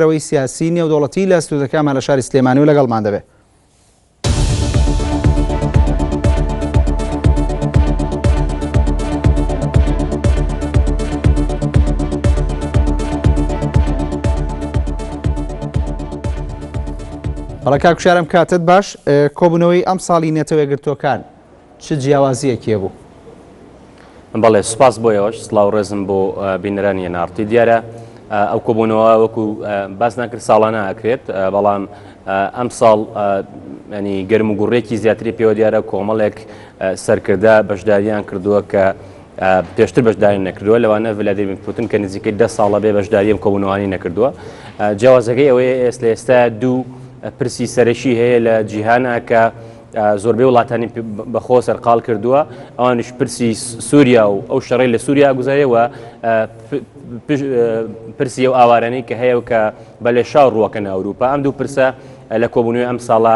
ئەوەی سیاسی نێودەوڵەتی لە سنوردەکانمان لە شاری سلێمانی و لەگەڵمان دەبێت. بەڵێ کاکوشارم کاتت باش، کۆبوونەوەی ئەم ساڵی نێتەوە یەکگرتووەکان چ جیاوازیەکێ بوو؟ بەڵێ سوپاس بۆ ئێوەش، سڵاو ڕێزم بۆ بینەرانی نارتی. دیارە ئەو کۆبوونەوە وەکو باس ناکرد ساڵانە ئەکرێت، بەڵام ئەم ساڵ ینی گەرم و گوڕێکی زیاتری پێوە دیارە کۆمەڵێک سەرکردە بەشداریان کردووە کە پێشتر بەشداری نەکردووە، لەوانە ڤلادیمیر پوتین کە نزیکەی 10 ساڵە بێ بەشداری ئەم کۆبوونەوانی نەکردووە. جیاوازەکەی ئەوەیە ئێستا ئێستا دوو پرسی سەرەکی هەیە لە جیهانە کە زۆربەی وڵاتانی بەخۆ سەرقاڵ کردووە، ئەوانش پرسی سووریا و ئەو شەڕی لە سووریا گوزارەوە پرسی ئەو ئاوارانەی کە هەیە و کە بەلێ شاو ڕووەکەن ئەوروپا. ئەم دوو پرسە لە کۆبوونەوەی ئەم ساڵە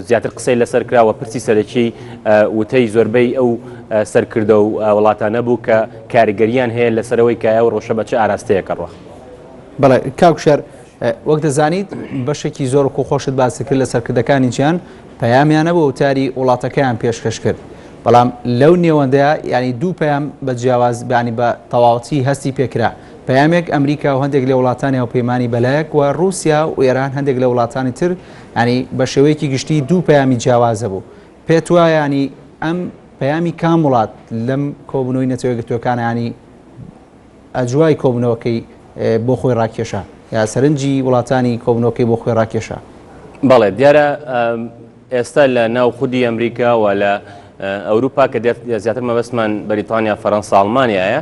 زیاتر قسەی لەسەر کراوە. پرسی سەرەکی وتەی زۆربەی ئەو سەرکردە و وڵاتانە بوو کە کاریگەریان هەیە لەسەرەوەی کە ئەو ڕۆژە بە چه ئاراستەیەکە ڕۆ. بەڵێ کاکوشەر، وەک دەزانیت بەشێکی زۆر خۆشت باسی کرد لە سەرکردەکانی جیهان پەیامیانە بۆ وتاری وڵاتەکەیان پێشکەش کرد، بەڵام لەو نێوەندەیە ینی دوو پەیام بە جیاواز بانی بە تەواوەتی هەستی پێکرا. پەیامێک ئەمریکا و هەندێک لە وڵاتانی هاوپەیمانی بەلایەک و رووسیا و ئێران هەندێک لە وڵاتانی تر ینی بە شێوەیەکی گشتی دوو پەیامی جیاوازە بوو. پێت وایە ینی ئەم پەیامی کام وڵات لەم کۆبوونەوەی نێتەوە یەکگرتووەکان ینی ئەجوای کۆبوونەوەکەی بۆ خۆی ڕاکێشە یا سەرنجی وڵاتانی کۆبوونەوەکەی بۆ خۆی ڕاکێشە؟ بەڵێ دیارە ئێستا لە ناو خودی ئەمریکا و لە ئەوروپا کە زیاتر مەبەستمان بەریتانیا، فەڕەنسا، ئەڵمانیایە،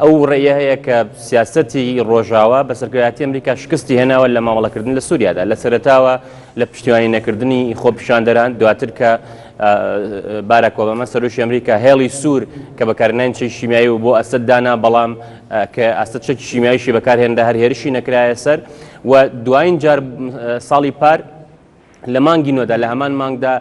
ئەو ڕێیە هەیە کە سیاسەتی ڕۆژاوە بە سەرکردایەتی ئەمریکا شکستی هێناوە لە مامەڵەکردن لە سووریادا، لە سەرەتاوە لە پشتیوانی نەکردنی خۆپیشاندەران، دواتر کە باراک ئۆباما سەرۆکی ئەمریکا هێڵی سوور کە بەکارهێنانی چەکی شیمیایی و بۆ ئەسەد دانا، بەڵام کە ئەسەد چەکی شیمیاییشی بەکارهێندا هەر هێرشی نەکرایە سەر. و دوایین جار ساڵی پار لە مانگی نۆدا، لە هەمان مانگدا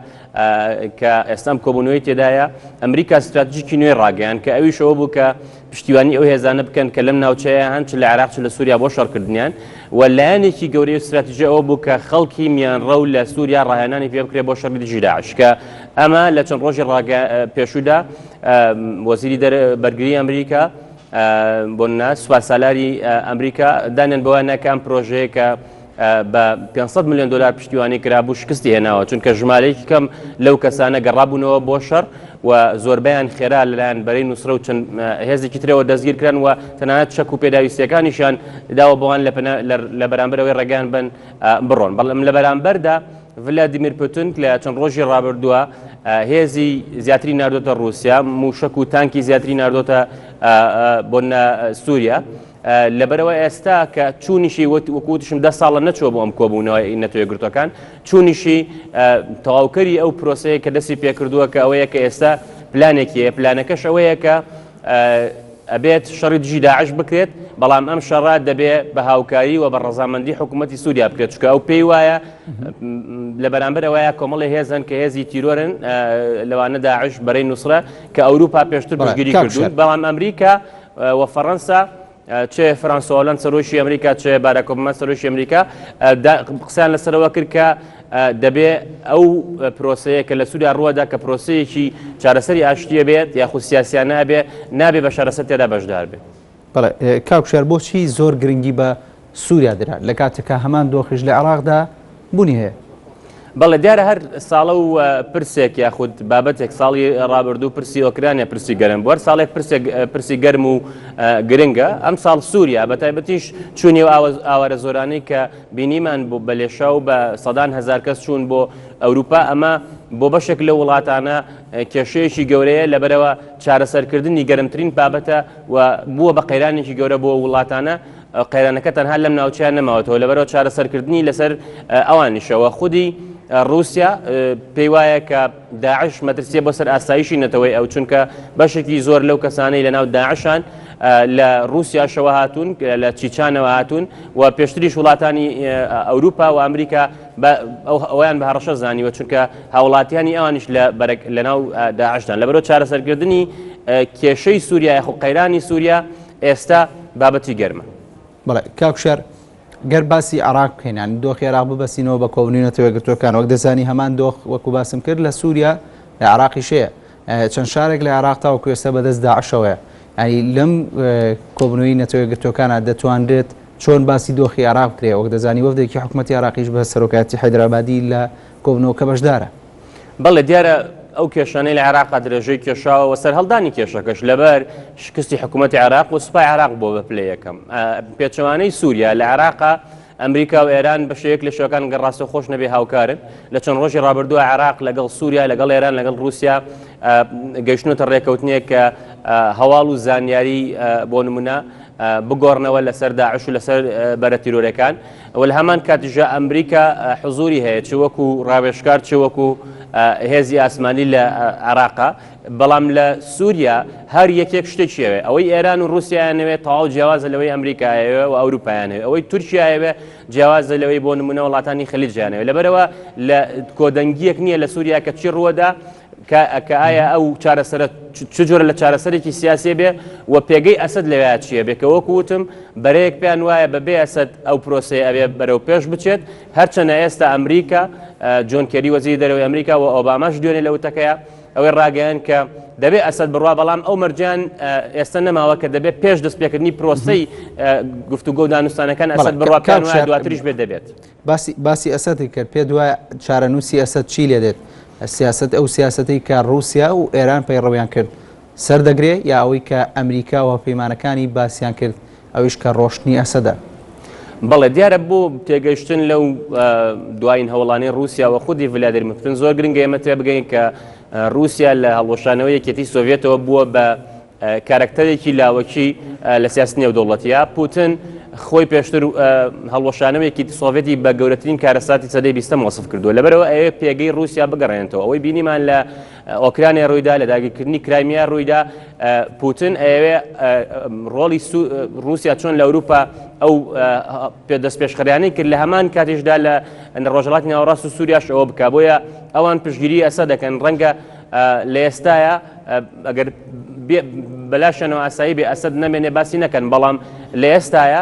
کە ئێستام کۆبوونەوەی تێدایە، ئەمریکا استراتیژیکی نوێ ڕاگەیان کە ئەویشەوە بوو کە پشتیوانی ئەو هێزانە بکەن کە لەم ناوچەیە هەن چ لە عێراق چ لە سووریا بۆ شەڕکردنیان، و لایەنێکی گەورەی استراتیژی ئەوە بوو کە خەڵکی میانڕە و لە سووریا ڕاهێنانی پێ بکرێت بۆ شەڕی دژی داعش، کە ئەمە لە چەند ڕۆژی پێشوودا وەزیری بەرگری ئەمریکا بۆ سوپا سالاری ئەمریکا دانیان بەوە ناکەم پرۆژەیە کە بە 500 میلیۆن دلار پشتیوانی کرابوو شکستی هێناوە، چونکە ژمارەیەکی کەم لەو کەسانە گەڕابوونەوە بۆ شەڕ و زۆربیان خێرا لەلایەن بەرەی نووسرە و چەند هێزێکی ترەوە دەستگیرکران و تەنانەت شەک و پێداویستیەکانیشان داوە بۆوان لە بەرامبەرەوەی ڕێگەیان بن بڕۆن. بەڵام لە بەرامبەردا ڤلادیمیر پوتین لە چەند ڕۆژی ڕابردووە هێزی زیاتری ناردۆتە رووسیا، موشک و تانکی زیاتری ناردۆتە بۆ سووریا، لەبەرەوە ئێستا کە چوونیشی وەکوتشم 10 ساڵە نەچوە بۆ ئەم کۆبوونەوەی نەتەوە یەکگرتووەکان، چوونیشی تەواوکەری ئەو پرۆسەیە کە دەستی پێکردووە کە ئەوەیە کە ئێستا پلانێکیە، پلانەکەش ئەوەیە کە ئەبێت شەڕی دژی داعش بکرێت، بەڵام ئەم شەڕە دەبێت بە هاوکاری و بە ڕەزامەندی حکوومەتی سووریا بکرێت، چونکە ئەو پێی وایە لە بەرامبەر ئەوەیە کۆمەڵی هێزن کە هێزی تیرۆرن لەوانە داعش بەرەی نووسرە کە ئەوروپا پێشتر پشتگیری کردوون، بەڵام ئەمریکا و فەڕەنسا چه فرانسە هۆڵەند سەرۆکی ئەمریکا چه باراک ئۆباما سەرۆکی ئەمریکا قسەیان لەسەرەوە کرد کە دەبێ ئەو پرۆسەیە کە لە سووریا ڕووەدا کە پرۆسەیەکی چارەسەری ئاشتیە بێت یاخود سیاسیانە بێ نابێ بە شارەسەر تێدا بەشدار بێت. بەڵێ کاکوشەر، بۆچی زۆر گرنگی بە سووریا درا لە کاتێکە هەمان دۆخش لە عێراقدا بوونی هەیە؟ بەڵێ دیارە هەر ساڵە و پرسێک یاخود بابەتێک ساڵی ڕابردوو پرسی ئۆکرانیا پرسی گەرم بووە، ساڵێک پرسی گەرم و گرنگە. ئەم ساڵ سووریا بە تایبەتیش چوونی و ئاوارە زۆرانەی کە بینیمان بۆ بەلێشا و بە سەدان هەزار کەس چوون بۆ ئەوروپا، ئەمە بۆ بەشێک لە وڵاتانە کێشەیەکی گەورەیە لەبەرەوە چارەسەرکردنی گەرمترین بابەتە و بووە بە قەیرانێکی گەورە بۆ وڵاتانە. قەیرانەکە تەنها لەم ناوچیان نەماوەتەوە، لەبەرەوە چارەسەرکردنی لەسەر ئەوانیشەوە. خودی رووسیا پێی وایە کە داعش مەترسیە بۆ سەر ئاسایشی نەتەوەی ئەو، چونکە بەشێکی زۆر لەو کەسانەی لە ناو داعشان لە رووسیاشەوە هاتوون، لە چیچانەوە هاتوون و پێشتریش وڵاتانی ئەوروپا و ئەمریکا ئەویان بە هەڕەشە زانیوە، چونکە هاوڵاتیانی ئەوانیش لە ناو داعشدان. لەبەرەوە چارەسەرکردنی کێشەی سووریا یاخود قەیرانی سووریا ئێستا بابەتی گەرمە. بەڵێ کاکوشەر، گەر باسی عراق بکەین دۆخی عراق ببەسینەوە بە کۆبوونەوەی یەکگرتوەکان وەک دەزانی هەمان دۆخ وەکو باسم کرد لە سووریا لە عراقی شەیە چەند شارێک لە عراق تاوەکو ئێستا بەدەست داعشەوەیە ینی لەم کۆبوونەوەی نەتەوەی یەکگرتوەکانە دەتوانرێت چۆن باسی دۆخی عراق بکرێ وەک دەزانی وەفدێکی حکوومەتی عراقیش بە سەرۆکایەتی حەیدرابادی لە کۆبوونەوەکە بەشدارە بەڵێ دیارە ئەو کێشانەی لە عێراق درێژەی کێشاوە و سەر هەڵدانی کێشەکەش لەبەر شکستی حکوومەتی عێراق و سوپای عێراق بۆ بە پلەی یەکەم پێچەوانەی سووریا لە عێراقا ئەمریکا و ئێران بە شەیەک لە شەوەکان گەڕاستە خۆش نەبێ هاوکارن لە چەند ڕۆژی ڕابردووە عێراق لەگەڵ سووریا لەگەڵ ئێران لەگەڵ رووسیا گەیشتنەوە ڕێکەوتنێک کە هەواڵ و زانیاری بۆ نمونە بگۆڕنەوە لەسەر داعش و لەسەر بەرە تیرۆرەکان و لە هەمان کاتیژە ئەمریکا حزوری هەیە چ وەکو ڕاوێژکار چ وەکو هێزی ئاسمانی لە عێراقا بەڵام لە سووریا هەر یەکێک شتێکیەوێ ئەوەی ئێران و رووسیایانەوێت تەواو جیاوازە لەوەی ئەمریکایەوە و ئەوروپایانەوە ئەوەی تورکیایەوە جیاوازە لەوەی بۆ نمونە وڵاتانی خەلیجیانەوە لەبەرەوە لە کۆدەنگیەک نییە لە سووریا کە چی ڕووەدا کە ئایا ئەو چارەسەرە چ جۆرە لە چارەسەرێکی سیاسی بێ و پێگەی ئەسد لەوێ چییە بێ کە وەکو وتم بەرەیەک پێیان وایە بەبێ ئەسد ئەو پرۆسەیە ئەبێ بەرەو پێش بچێت هەرچەنە ئێستا ئەمریکا جۆن کێری وەزیری دەرەوەی ئەمریکا و ئۆباماش دوێنێ لە وتەکەیە ئەوەی ڕاگەیان کە دەبێت ئەسد بڕوا بەڵام ئەو مەرجان ئێستا نەماوە کە دەبێت پێش دەستپێکردنی پرۆسەی گفتوگۆ و دانوستانەکان ئەسد بڕوا پێیان وایە دواتریش بێت دەبێت باسی ئەسەدی کرد پێ دوای چارەنووسی ئەسد چی لێ دێت سیاست ئەو سیاسەتی کە رووسیا و ئێران پەیڕەویان کرد سەردەگرێ یا ئەوەی کە ئەمریکا و پەیمانەکانی باسییان کرد ئەویش کە ڕۆشتنی ئەسەدە بەڵێ دیارە بۆ تێگەیشتن لەو دوایین هەوڵانی رووسیا و خودی ڤلادیمیر پوتین زۆر گرنگە ئێمە تێ بگەین کە رووسیا لە هەڵوەشانەوەی یەکێتی سۆڤێتەوە بووە بە کارکتەرێکی لاوەکی لە سیاست نێودەوڵەتیە پوتین خۆی پێشتر هەڵوەشانەوەیەکی سۆڤێتی بە گەورەترین کارەساتی سەدەی بیستەم وەسف کردووە لەبەرەوە ئەوێ پێگەی رووسیا بگەڕێنێتەوە ئەوەی بینیمان لە ئۆکرانیا ڕوویدا لە داگیرکردنی کرایمیا ڕوویدا پوتین ئەوێ ڕۆڵی رووسیا چۆن لە ئەوروپا ئەو دەست پێشخەریانەی کرد لە هەمان کاتێشدا لە ڕۆژهەڵاتی ناوەڕاست و سووریاش ئەوە بکە بۆیە ئەوان پشتگیری ئەسە دەکەن ڕەنگە لە ئێستایە ئەگەر بەلاشەنەوە ئاسایی بێ ئەسد نەمێنێ باسی نەکەن بەڵام لە ئێستایە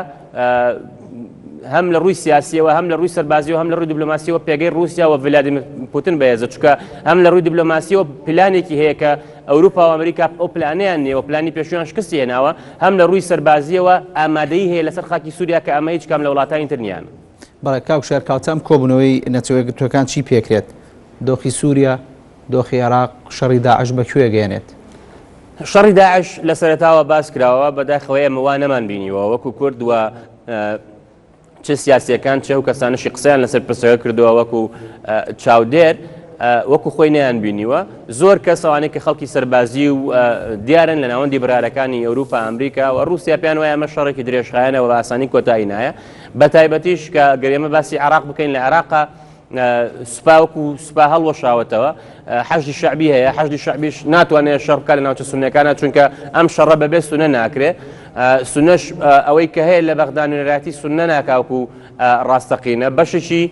هەم لە ڕووی سیاسیەوە هەم لە ڕووی سەربازیەوە هەم لە ڕووی دیبلۆماسیەوە پێگەی رووسیا و ڤلادیمیر پوتین بەهێزە چونکە هەم لە ڕووی دیبلۆماسیەوە پلانێکی هەیە کە ئەوروپا و ئەمریکا ئەو پلانیان نیە و پلانی پێشویان شکستی هێناوە هەم لە ڕووی سەربازیەوە ئامادەیی هەیە لەسەر خاکی سووریا کە ئەمە هیچ کام لە وڵاتانی تر نیان بەڵێ کاکوشێر کاوتەم کۆبوونەوەی نەتەوەی یەکگرتوەکان چی پێکرێت دۆخی سووریا دۆخی عێراق شەڕی داعش بەکوێ گەیەنێت شەڕی داعش لە سەرەتاوە باس کراوە بەداخەوەی ئەمە وا نەمان بینیوە وەکو کورد وە چه سیاسیەکان چه و کەسانشی قسەیان لەسەر پرسەوە کردووە وەکو چاودێر وەکو خۆی نەیان بینیوە زۆر کەسەوانەی کە خەڵکی سەربازی و دیارن لە ناوەندی برارەکانی ئەوروپا ئەمریکا و رووسیا پێیان وایە ئەمە شەڕێکی درێژخایەنەوە بە ئاسانی کۆتایی نایە بە تایبەتیش کە گەرێمە باسی عێراق بکەین لە عێراقا سوپاوەکو سوپا هەڵوەشاوەتەوە حەشدی شەعبی هەیە حەشدی شەعبیش ناتوانێت شەڕ بکات لە ناوچە سوننیەکانە چونکە ئەم شەڕە بەبێ سونە ناکرێت سونەش ئەوەی کە هەیە لە بەغدا نوێنەراتی سونە ناکاوکو ڕاستەقینە بەششی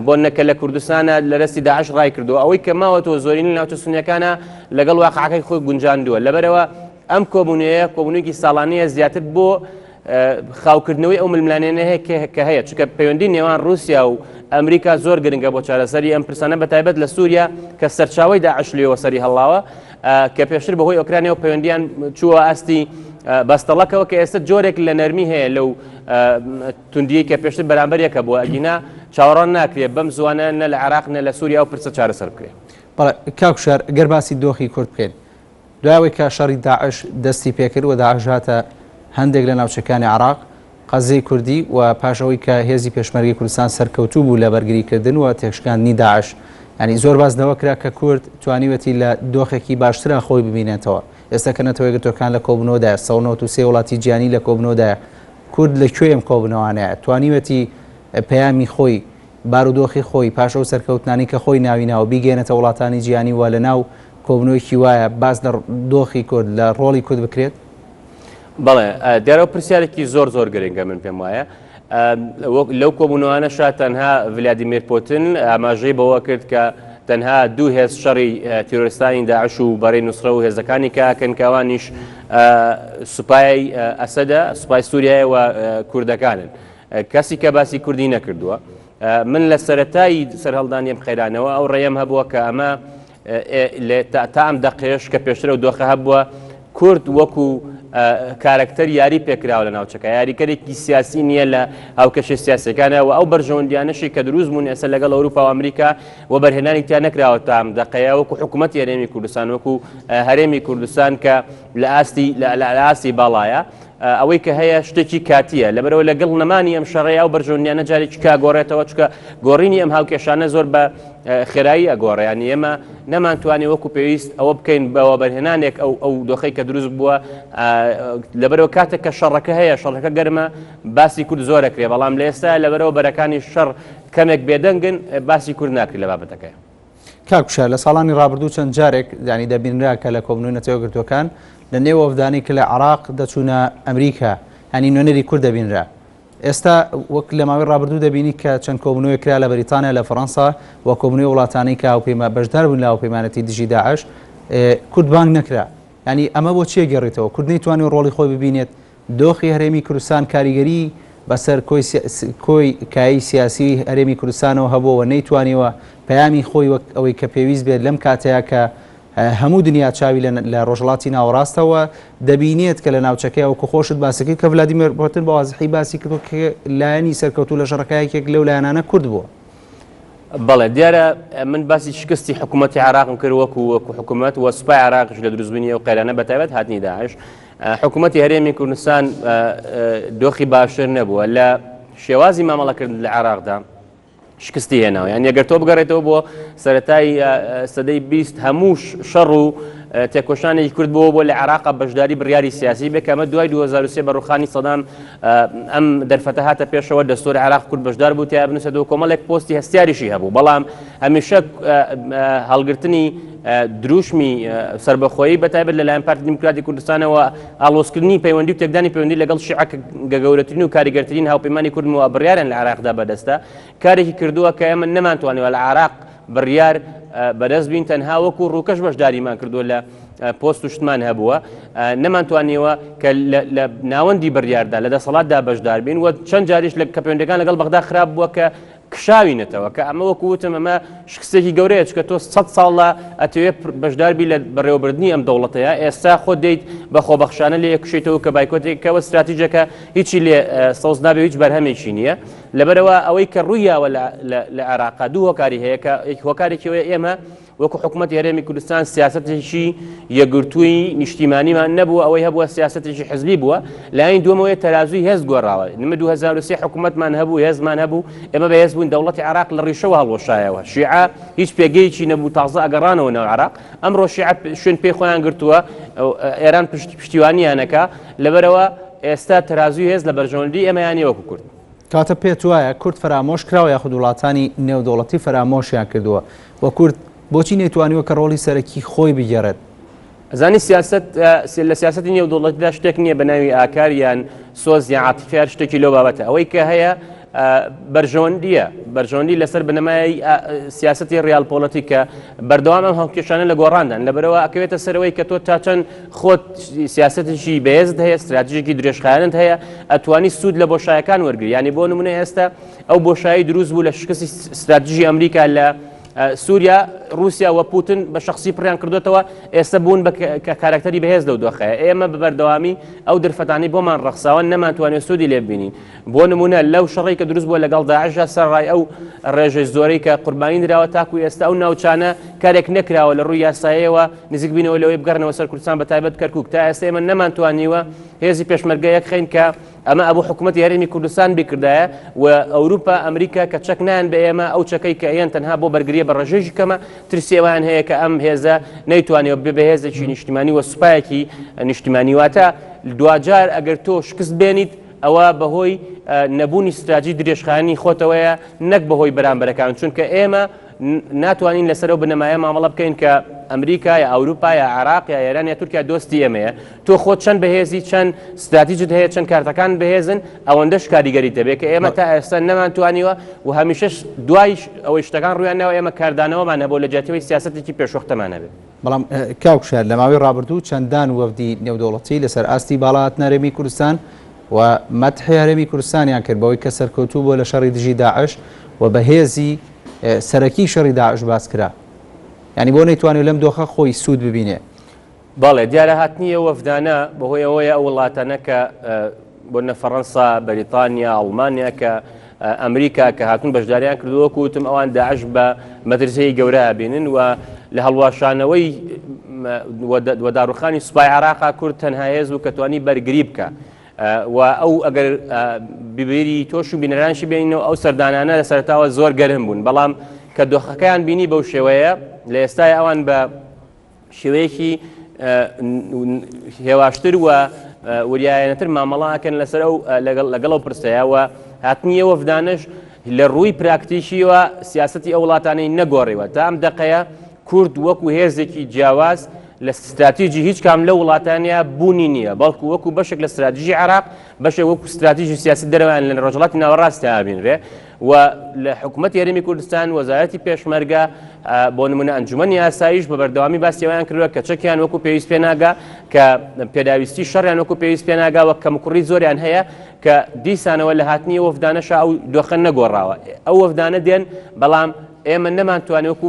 بۆ نەکە لە کوردستانە لە دەستی داعش ڕای کردو ئەوەی کە ماوەتەوە زۆرینی لە ناوچە سوننیەکانە لەگەڵ واقعەکەی خۆی گونجاندووە لەبەرەوە ئەم کۆبوونەیەکی ساڵانەیە زیاتر بۆ خاوکردنەوەی ئەو ململانێنە هەیە کە هەیە چونکە پەیوەندی نێوان رووسیا و ئەمریکا زۆر گرنگە بۆ چارەسەری ئەم پرسانە بەتایبەت لە سووریا کە سەرچاوی داعش لێوە سەری هەڵاوە کە پێشتر بەهۆی ئۆکرانیا و پەیوەندیان چووە ئاستی بەستەڵەکەوە کە ئێستا جۆرێک لە نەرمی هەیە لەو توندیەی کە پێشتر بەرامبەریەکە بووە ئەگینا چاوەڕان ناکرێت بەم زوانە نە لە عێراق نە لە سووریا و پرسە چارەسەر بکرێت. بەڵێ کاکوشێر گەر باسی دۆخی کورد بکەین دوایەوەی کە شەڕی داعش دەستی پێکرد و داعش هاتە هەندێک لە ناوچەکانی عێراق قەزەی کوردی و پاشەوەی کە هێزی پێشمەرگی کوردستان سەرکەوتوو بوو لە بەرگریکردن و تێکشکاندنی داعش ینی زۆر باسنەوە کرا کە کورد توانیوەتی لە دۆخێکی باشترە خۆی ببینێتەوە ئێستا کە نەتەوەی یەکگرتوەکان لە کۆبوونەوەدایە 193 وڵاتی جیهانی لە کۆبوونەوەدایە کورد لەکوێ ئەم کۆبوونەوانەیە توانیوەتی پەیامی خۆی بارودۆخی خۆی پاشەو سەرکەوتنانی کە خۆی ناویناوە بیگەێنێتە وڵاتانی جیهانی وە لە ناو کۆبوونەوەیەکی وایە باس لە دۆخی کورد لە ڕۆڵی کورد بکرێت بەڵێ دیارەوە پرسیارێکی زۆر گرنگە من پێم وایە لەو کۆبوونەوانەشا تەنها ڤلادیمیر پوتین ئاماژەی بەوە کرد کە تەنها دوو هێز شەڕی تیرۆریستانی داعش و بەڕێی نوسرە و هێزەکانی کاکەن کاوانیش سوپای ئەسەدە سوپای سووریایە و کوردەکانن کەسی کە باسی کوردی نەکردووە. من لە سەرەتایی سەرهەڵدانیم خێرانەوە ئەو ڕێیەم هەبووە کە ئەمە تا ئەم دەقێش کە پێشترە و دۆخە هەبووە کورد وەکو کارکتەر یاری پێکراوە لە ناوچەکە یاریکەرێکی سیاسی نییە لە هاوکەشی سیاسەکانەوە ئەو بەرژەوەندیانەشی کە دروست بوون ئێستا لەگەڵ ئەوروپا و ئەمریکا و بەرهێنانی تیان نەکراوە تا ئەم دەقەیە وەکو حکوومەتی هەرێمی کوردستان وەکو هەرێمی کوردستان کە لە ئاستی باڵایە ئەوەی کە هەیە شتێکی کاتیە لەبەرەوە لەگەڵ نەمانی ئەم شەڕەیە و بەرژەوەندیانە جارێکی کاگۆڕێتەوە چکە گۆڕینی ئەم هاوکێشانە زۆر بە خێرایی ئەگۆڕیانی ئێمە نەمانتوانی وەکو پێویست ئەوە بکەین بەوە بەرهێنانێک ئەو دۆخەی کە دروست بووە لەبەرەوە کاتێک کە شەڕەکە هەیە شەڕەکە گەرمە باسی کورد زۆرەکرێ بەڵام لە ئێستا لەبەرەوە بەرەکانی شەڕ کەمێک بێدەنگن باسی کورد ناکرێت لە بابەتەکەی. کاکوشار لە ساڵانی ڕابردوو چەند جارێک ینی دەبینرا کە لە کۆبنەوەی نەتەوەگرتوەکان لە نێو ئەفدانی کە لە عێراق دەچوونە ئەمریکا هەنی نوێنەری کورد دەبینرا. ئێستا وەک لە ماوەی ڕابردوو دەبینی کە چەند کۆبنەوەی کرا لە بەریتانیا لە فەڕەنسا و کۆبنەوەی وڵاتانی کە هاوپەیما بەشدار بوون لە هاوپەیمانەتی دژی داعش کورد بانگ نەکرا. ینی ئەمە بۆ چیە گەڕێتەوە؟ کورد نەیتوانی ڕۆڵی خۆی ببینێت دۆخی هەرێمی کوردستان کاریگەری بەسەر کۆی کایی سیاسی هەرێمی کوردستانەوە هەبووە نەیتوانیوە پەیامی خۆی وەک ئەوەی کە پێویست بێت لەم کاتەیە کە هەموو دنیا چاوی لە ڕۆژهڵاتی ناوەڕاستەوە دەبینێت کە لە ناوچەکەی ئەو خۆشت باسەکەی کە ڤلادیمیر پوتین بە وازحی باسی کردو کە لایەنی سەرکەوتوو لە شەڕەکەیەکێک لەو لایەنانە کورد بووە. بەڵێ دیارە من باسی شکستی حکوومەتی عێراقم کرد وەکو حکوومەت و سوپای عێراقش لە دروستبوونی ئەو قەیرانە بەتایبەت هاتنی داعش حکوومەتی هەرێمی کوردستان دۆخی باشتر نەبووە لە شێوازی مامەڵەکردن لە عێراقدا شکستی هێناوە یان ئەگەر تۆ بگەڕێتەوە بۆ سەرەتای سەدەی 20 هەموو شەڕ و تێکۆشانێکی کورد بۆ لە عێراقا بەشداری بڕیاری سیاسی بێ کەمە دوای 2023 بە ڕوخانی سەدام ئەم دەرفەتە هاتە پێشەوە دەستوری عێراق کورد بەشدار بوو تیا بنووسێتەوە کۆمەڵێک پۆستی هەستیاریشی هەبوو بەڵام هەمیشە هەڵگرتنی دروشمی سربەخۆیی بەتایبەت لەلایەن پارتی دیموکراتی کوردستانەوە ئاڵۆزکردنی پەیوەندی و تێکدانی پەیوەندی لەگەڵ شیعەکە گەورەترین و کاریگەرترین هاوپەیمانی کوردنەوە بڕیارن لە عێراقدا بەدەستە کارێکی کردووە کە ئێمە نەمانتوانیوە لە عێراق بڕیار بەدەست بین تەنها وەکو ڕووکەش بەشداریمان کردووە لە پۆست و شتمان هەبووە نەمانتوانیەوە کە لە ناوەندی بڕیاردا لە دەسەڵاتدا بەشدار بین و چەند جاریش لە پەیوەندەکان لەگەڵ بەغدا خراپ بووە کە کشاوینەتەوە کە ئەمە وەکو وتم ئەمە شکستێکی گەورەیە چکە تۆ 100 ساڵە ئەتەوێت بەشداربی لە بەڕێوەبردننی ئەم دەوڵەتەیە ئێستا خۆ دەیت بە خۆبەخشانە لێ کوشێتەوە کە بایکۆتێکەوە استراتیژەکە هیچی لێ سەوز نابێ هیچ بەرهەمێکی نییە لەبەرەوە ئەوەی کە ڕوویاوە لە عێراقا دوو هۆکاری هەیە کە هۆکارێکیەوە ئێمە وەکو حکوومەتی هەرێمی کوردستان سیاسەتێکی یەکگرتووی نیشتیمانیمان نەبوو ئەوەی هەبووە سیاسەتێکی حزبی بووە لایەن دووەمەوەی تەرازوی هێز گۆڕاوە نمە 2023 حکوومەتمان هەبوو هێزمان هەبوو ئێمە بە هێز بوون دەوڵەتی عێراق لە ڕیشەوە هەڵوەشایەوە شیعە هیچ پێگەیەکی نەبوو تازە ئەگەڕانەوە ناو عێراق ئەمڕۆ شیعە شوێن پێی خۆیان گرتووە ئێران پشتیوانیانەکە لەبەرەوە ئێستا تەرازوی هێز لە بەرژەوەندی ئێمەیانی وەکو کورد کاتە پێت وایە کورد فرامۆش کراوە یاخود وڵاتانی نێودەوڵەتی فرامۆشیان کردووە و کورد بۆچی نەیتوانیوە کە ڕۆڵی سەرەکی خۆی بگێڕێت ئەزانی سیاست لە سیاسەتی نێودەوڵەتیدا شتێک نییە بە ناوی ئاکار یان سۆز یان عاتیفیار شتێکی لەو بابەتە ئەوەی کە هەیە بەرژەوەندی لەسەر بنەمای سیاسەتی ڕیالپۆڵەتیکە بەردەوام ئەم هەڵکێشانە لە گۆڕاندان لەبەرەوە ئەکەوێتە سەرەوەی کە تۆ تا چەند خۆت سیاسەتێکی بەهێزت هەیە استراتیژێکی درێژخایەنت هەیە ئەتوانی سوود لە بۆشایەکان وەرگری ینی بۆ نمونە ئێستا ئەو بۆشایی دروست بوو لە شکستی استراتیژی ئەمریکا لە سووریا رووسیا و پوتین بە شخصی پڕیان کردوێتەوە ئێستا بوون بە کارکتەری بەهێز لەو دۆخەیە ئێمە بە بەردەوامی ئەو درفەتانی بۆمان ڕەخساوە نەمانتوانێت سوودی لێ ببینین بۆ نمونە لەو شەڕی کە دروست بووە لەگەڵ داعشدا سەرڕای ئەو ڕێژەی زۆرەی کە قوربانی درراوە تاکو ئێستا ئەو ناوچانە کارێک نەکراوە لە ڕووی یاساییەوە نزیک بینەوە لەوەی بگەڕنەوە سەر کوردستان بەتایبەت کەرکووک تا ئێستا ئێمە نەمانتوانیوە هێزی پێشمەرگەیەک خەین کە ئەمە ئەبوو حکوومەتی هەرێمی کوردستان بکردایە و ئەوروپا ئەمریکا کە چەک نان بە ئێمە ئەو چەکەی کە ئێن تەنها بۆ بەرگریە بە ڕێژەیەکی کەمە ترسیێوان هەیە کە ئەم هێزە نەیتوانێت بێ هێزێکی نیشتیمانی وە سوپایەکی نیشتیمانی واتە دوجار ئەگەر تۆ شکست بێنیت ئەوە بەهۆی نەبوونی استراتیژی درێژخایەنی خۆتەوەیە نەک بەهۆی بەرامبەرەکان چونکە ئێمە ناتوانین لەسەرەوە بنەمایە مامەڵە بکەین کە ئەمریکا یا ئەوروپا یا عێراق یا ئێران یا تورکیا دۆستی ئێمەیە تۆ خۆت چەند بەهێزی چەند استراتیژیت هەیە چەند کارتەکان بەهێزن ئەوەندەش کاریگەریت دەبێت کە ئێمە تا ئێستا نەمانتوانیوە و هەمیشەش دوای ئەوەی شتەکان ڕویان ناوە ئێمە کاردانەوەمان هەبوو لە جیاتەوەی سیاسەتێکی پێشوەختەمان هەبێت بەڵام کاکوشار لە ماوەی ڕابردوو چەندان وەفدی نێودەوڵەتی لەسەر ئاستی باڵات نەرێمی کوردستان و مەدحی هەرێمی کوردستانیان کرد بەوەی کە سەرکەوتوو بۆ لە شەڕی دژی داعش و بەهێزی سەرەکی شەڕی داعش باس کرا. ینی بۆ نەیتوانێت لەم دۆخە خۆی سوود ببینێ. بەڵێ دیارە هاتنیە وەفدانە بەهۆی ئەوەیە ئەو وڵاتانە کە بۆنە فەڕەنسا، بەریتانیا، ئەڵمانیا کە ئەمریکا کە هاتون بەشداریان کردووە کوتم ئەوان داعش بە مەترسەی گەورە بینن و لە هەڵواشانەوەی وەداڕوخانی سوپای عێراقا کورد تەنها هێز و کە توانی بەرگری بکە و ئەو ئەگەر ببیری تۆش و بینەرانشی بینەوە ئەو سەردانانە لە سەرتاوە زۆر گەرم بوون بەڵام کە دۆخەکەیان بینی بەو شێوەیە لە ئێستای ئەوان بە شێوەیەکی هێواشتر و وریایەنەتر مامەڵاکەن لەسەر ئەو لەگەڵ ئەو پرسەیەوە هاتنیە وەفدانش لە ڕووی پراکتیشیەوە سیاسەتی ئەو وڵاتانەی نەگۆڕیوە تا ئەم دەقەیە کورد وەکو هێزێکی جیاواز لە استراتیژی هیچ کام لە وڵاتانیا بوونی نییە بەڵکو وەکو بەشێک لە استراتیژی عێراق بەشێک وەکو استراتیژی سیاسی دەرەوەیان لە ڕۆژهەڵاتی ناوەڕاستی ئابینرێ و لە حکوومەتی هەرێمی کوردستان وەزارەتی پێشمەرگە بۆ نمونە ئەنجومەنی ئاسایش بە بەردەوامی باسیەوەیان کردووە کە چەکیان وەکو پێویست پێ ناگا کە پێداویستی شەڕیان وەکو پێویست پێ ناگا وە کەمکوڕی زۆریان هەیە کە دیسانەوە لە هاتنی وەفدانەشا ئەو دۆخە نەگۆڕاوە ئەو وەفدانە دێن بەڵام ئێمە نەمانتوانێت وەکو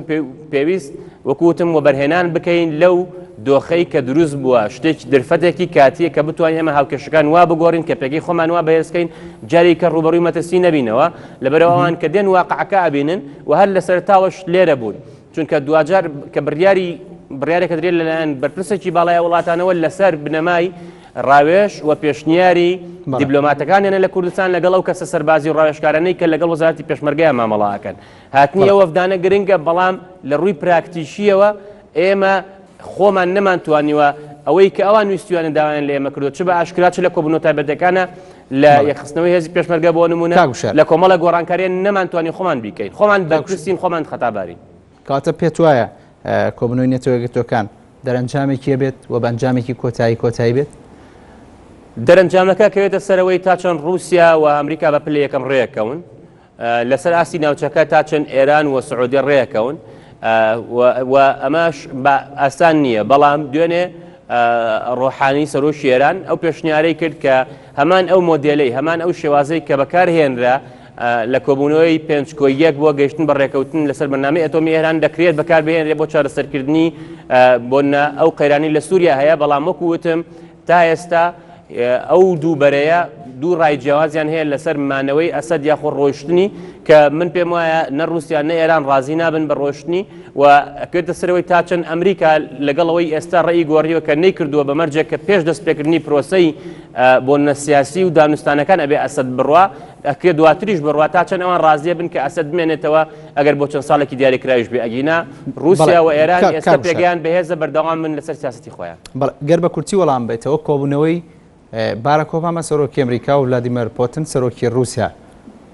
پێویست وەکوتم و بەرهێنان بکەین لەو دۆخەی کە دروست بووە شتێکی درفەتێکی کاتیە کە بتوانین ئێمە هاوکێشەکان وا بگۆڕین کە پێگەی خۆمان وا بەهێزکەین جاری کە ڕوبەڕووی مەترسی نەبینەوە لەبەرەوە ئەوان کە دێن واقعەکە ئەبینن و هەر لەسەر تاوەش لێرە بوون چونکە دوجار کە بڕیارێکە درێت لەلایەن بەرپرسێکی باڵای وڵاتانەوە لەسەر بنەمای ڕاوێش و پێشنیاری دیبلۆماتەکانیانە لە کوردستان لەگەڵ ئەو کەسە سەربازی و ڕاوێشکارانەی کە لەگەڵ وەزارەتی پێشمەرگەیان مامەڵاکەن هاتنیە وەفدانە گرنگە بەڵام لە ڕووی پراکتیشیەوە ئێمە خۆمان نەمانتوانیوە ئەوەی کە ئەوان ویستیوانە داوایان لە ئێمە کردو چ بە ئاشکرا چ لە کۆبوونەوە تایبەتەکانە لە یەخستنەوەی هێزی پێشمەرگە بۆ نمونە لە کۆمەڵە گۆڕانکاریان نەمانتوانی خۆمان بیکەین خۆمان بەرپرسین خۆمان خەتابارین کاتە پێت وایە کۆبوونەوەی نێتۆیەکەتۆکان دەرەنجامێکی بێت و بەنجامێکی کۆتایی بێت دەرەنجامەکە کەوێتە سەرەوەی تا چەند رووسیا و ئەمریکا بە پلە یەکەم ڕێیەکەون لەسەر ئاسی ناوچەکە تا چەند ئێران و سعودی ڕێیەکەون و ئەمەش ئاسان نییە بەڵام دوێنێ ڕۆحانی سەرۆشی ئێران ئەو پێشنیارەی کرد کە هەمان ئەو مۆدێلەی هەمان ئەو شێوازەی کە بەکارهێنرا لە کۆبوونەوەی پێنجکۆیەک بۆ گەیشتن بە ڕێکەوتن لەسەر بەرنامەی ئەتۆمی ئێران دەکرێت بەکاربهێنرێ بۆ چارەسەرکردنی بۆ ئەو قەیرانی لە سووریا هەیە بەڵام وەکو وتم تا ئێستا ئەو دووبەرەیە دوو ڕای جیاوازیان هەیە لەسەر مانەوەی ئەسەد یاخۆ ڕۆیشتنی کە من پێم وایە نە رووسیا نە ئێران ڕازی نابن بە ڕۆشتنی و ئەکرێتە سەرەوەی تا چەند ئەمریکا لەگەڵەوەی ئێستا ڕێی گۆڕیوە کە نەیکردووە بە مەرجێک کە پێش دەستپێکردنی پرۆسەی بۆنە سیاسی و دانوستانەکان ئەبێ ئەسەد بڕوا ئەکرێت دواتریش بڕوا تا چەند ئەوان ڕازیە بن کە ئەسەد بمێنێتەوە ئەگەر بۆ چەند ساڵێکی دیاریکراویش بێ ئەگینا رووسیا و ئێران ئێستا پێگەیان بەهێزە بەردەوام من لەسەر سیاسەتی خۆیان گەر بە کورتی وەڵام بێتەوە کۆبوونەوەی باراک ئۆباما سەرۆکی ئەمریکا و ڤلادیمیر پۆتن سەرۆکی رووسیا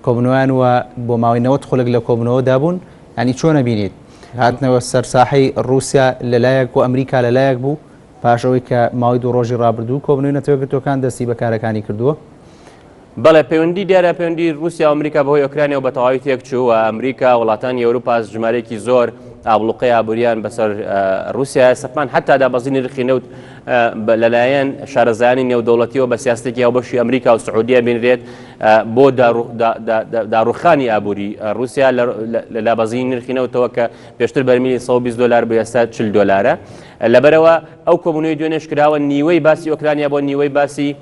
کۆبوونەوەیان وە بۆ ماوەی 90 خولێک لە کۆبوونەوە دابوون ینی چۆنە بینیت هاتنەوە سەر ساحەی رووسیا لەلایەک و ئەمریکا لەلایەک بوو پاش ئەوەی کە ماوەی دوو ڕۆژی ڕابردوو کۆبوونەوەی نەتەوەیەکگرتوەکان دەستی بەکارەکانی کردووە بەڵێ پەیوەندی دیارە پەیوەندی رووسیا و ئەمریکا بەهۆی ئۆکرانیا و بە تەواوی تێک چوو و ئەمریکا وڵاتانی ئەوروپا ژمارەیەکی زۆر ئابڵوقەی ئابووریان بەسەر رووسیا سەپان حتا دابەزینی نرخی نەوت لەلایەن شارەزایانی نێودەوڵەتیەوە بە سیاستێکی هاوبەشی ئەمریکا و سعودیە بینرێت بۆ داڕوخانی ئابووری رووسیا لە لابەزینی نرخی نەوتەوە کە پێشتر بەرمیلی $120 بۆ ئێستا $40 لەبەرەوە ئەو کۆبوونەوەی دوێنێش کراوە نیوەی باسی ئۆکرانیا بۆ نیوەی باسی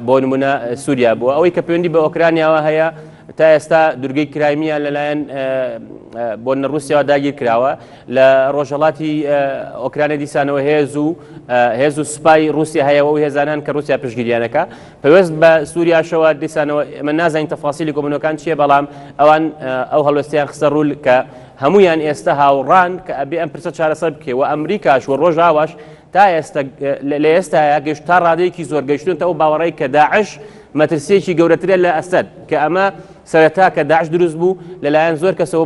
بۆ نمونە سووریا بووە ئەوەی کە پەیوەندی بە ئۆکرانیاوە هەیە تا ئێستا دورگەی کرایمیە لەلایەن بۆ رووسیاوە داگیر کراوە لە ڕۆژهەڵاتی ئۆکرانیا دیسانەوە هێز و سوپای رووسیا هەیە و هێزانان کە رووسیا پشتگیریانەکە پێویست بە سووریاشەوە دیسانەوە ئێمە نازانین تەفاسیلی کۆبوونەوەکان چییە بەڵام ئەوان ئەو هەڵوێستیان خستە ڕوول کە هەمویان ئێستا هاوڕان کە ئەبێ ئەم پرسە چارەسەر بکەوە ئەمریکاش و ڕۆژاواش تا ئێستا لە ئێستاە گەشت تا ڕادەیەکی زۆر گەشتونەوە ئەو باوەڕەی کە داعش مەترسیەکی گەورەترە لە ئەسەد کە ئەمە سەرەتا کە داعش دروست بوو لەلایەن زۆر کەسەوە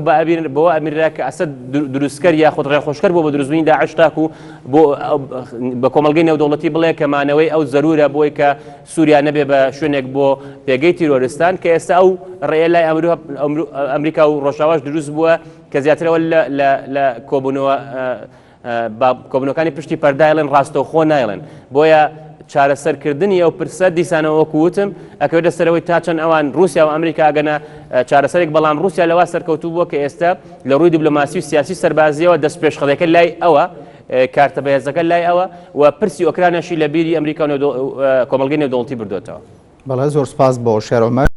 بەوە ئەمیرا کە ئەسەد دروستکەر یاخود ڕێخۆشکەر بۆ بە دروستبوونی داعش تاکو بە کۆمەلگەی نێودەوڵەتی بڵێ کە مانەوەی ئەو زەرورە بۆی کە سووریا نەبێ بە شوێنێک بۆ پێگەی تیرۆریستان کە ئێستا ئەو ڕێیە لای ئەمریکا و ڕۆژاواش دروست بووە کە زیاترەوە لە کۆبوونەوەکانی پشتی پەردایڵێن ڕاستەوخۆ نایڵێن بۆیە چارەسەرکردنی ئەو پرسە دیسانەوە وەکووتم ئەکەوێتە سەرەوەی تا چەند ئەوان رووسیا و ئەمریکا ئەگەنە چارەسەرێک بەڵام رووسیا لەوا سەرکەوتوو بووە کە ئێستا لە ڕووی دیبلۆماسی و سیاسی سەربازیەوە دەست پێشخەڵەکە لای ئەوە کارتە بەهێزەکە لای ئەوە و پرسی ئۆکرانیاشی لە بیری ئەمریکا و کۆمەڵگەی نێودەوڵەتی بردوێتەوە. بەڵێ زۆر سپاس بۆ شێرۆمە.